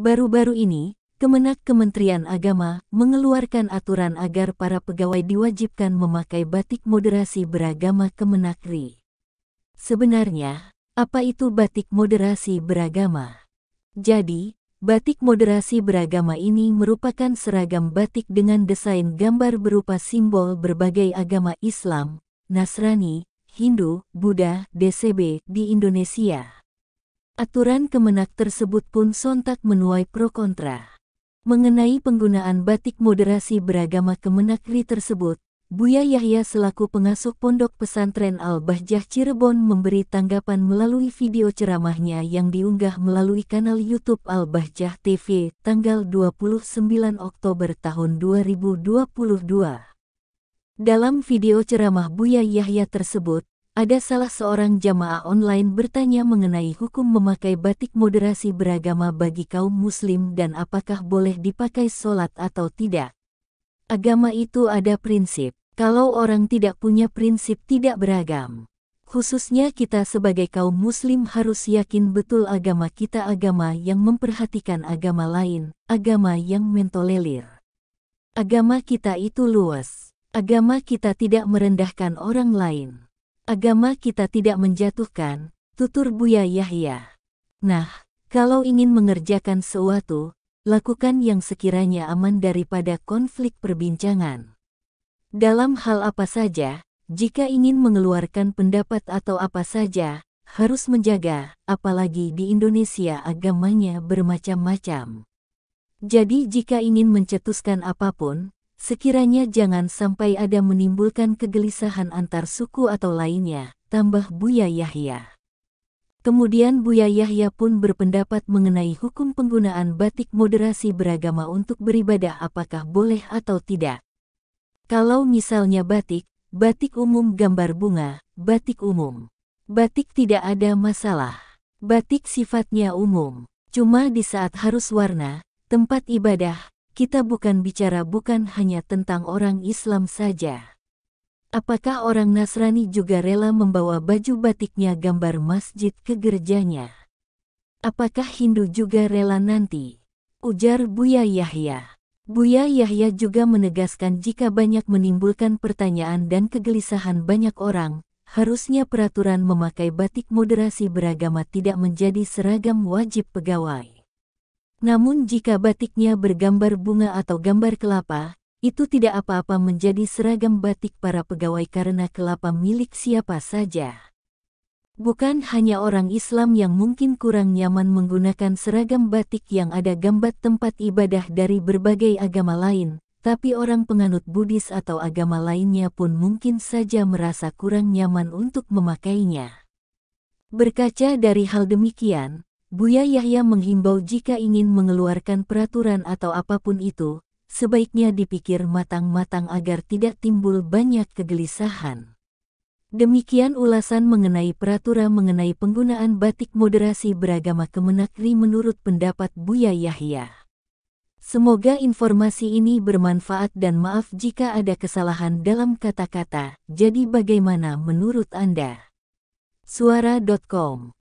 Baru-baru ini, Kementerian Agama mengeluarkan aturan agar para pegawai diwajibkan memakai batik moderasi beragama Kemendagri. Sebenarnya, apa itu batik moderasi beragama? Jadi, batik moderasi beragama ini merupakan seragam batik dengan desain gambar berupa simbol berbagai agama Islam, Nasrani, Hindu, Buddha, DCB di Indonesia. Aturan Kemenak tersebut pun sontak menuai pro kontra. Mengenai penggunaan batik moderasi beragama Kemendagri tersebut, Buya Yahya selaku pengasuh Pondok Pesantren Al-Bahjah Cirebon memberi tanggapan melalui video ceramahnya yang diunggah melalui kanal YouTube Al-Bahjah TV tanggal 29 Oktober tahun 2022. Dalam video ceramah Buya Yahya tersebut, ada salah seorang jamaah online bertanya mengenai hukum memakai batik moderasi beragama bagi kaum muslim dan apakah boleh dipakai sholat atau tidak. Agama itu ada prinsip. Kalau orang tidak punya prinsip tidak beragam. Khususnya kita sebagai kaum muslim harus yakin betul agama kita agama yang memperhatikan agama lain, agama yang mentolerir. Agama kita itu luas. Agama kita tidak merendahkan orang lain. Agama kita tidak menjatuhkan, tutur Buya Yahya. Nah, kalau ingin mengerjakan sesuatu, lakukan yang sekiranya aman daripada konflik perbincangan. Dalam hal apa saja, jika ingin mengeluarkan pendapat atau apa saja, harus menjaga, apalagi di Indonesia agamanya bermacam-macam. Jadi jika ingin mencetuskan apapun, sekiranya jangan sampai ada menimbulkan kegelisahan antar suku atau lainnya, tambah Buya Yahya. Kemudian Buya Yahya pun berpendapat mengenai hukum penggunaan batik moderasi beragama untuk beribadah apakah boleh atau tidak. Kalau misalnya batik umum gambar bunga, batik umum. Batik tidak ada masalah. Batik sifatnya umum. Cuma di saat harus warna, tempat ibadah, kita bukan bicara bukan hanya tentang orang Islam saja. Apakah orang Nasrani juga rela membawa baju batiknya gambar masjid ke gerejanya? Apakah Hindu juga rela nanti? Ujar Buya Yahya. Buya Yahya juga menegaskan jika banyak menimbulkan pertanyaan dan kegelisahan banyak orang, harusnya peraturan memakai batik moderasi beragama tidak menjadi seragam wajib pegawai. Namun jika batiknya bergambar bunga atau gambar kelapa, itu tidak apa-apa menjadi seragam batik para pegawai karena kelapa milik siapa saja. Bukan hanya orang Islam yang mungkin kurang nyaman menggunakan seragam batik yang ada gambar tempat ibadah dari berbagai agama lain, tapi orang penganut Buddhis atau agama lainnya pun mungkin saja merasa kurang nyaman untuk memakainya. Berkaca dari hal demikian, Buya Yahya menghimbau jika ingin mengeluarkan peraturan atau apapun itu, sebaiknya dipikir matang-matang agar tidak timbul banyak kegelisahan. Demikian ulasan mengenai peraturan mengenai penggunaan batik moderasi beragama Kemendagri menurut pendapat Buya Yahya. Semoga informasi ini bermanfaat dan maaf jika ada kesalahan dalam kata-kata. Jadi bagaimana menurut Anda? Suara.com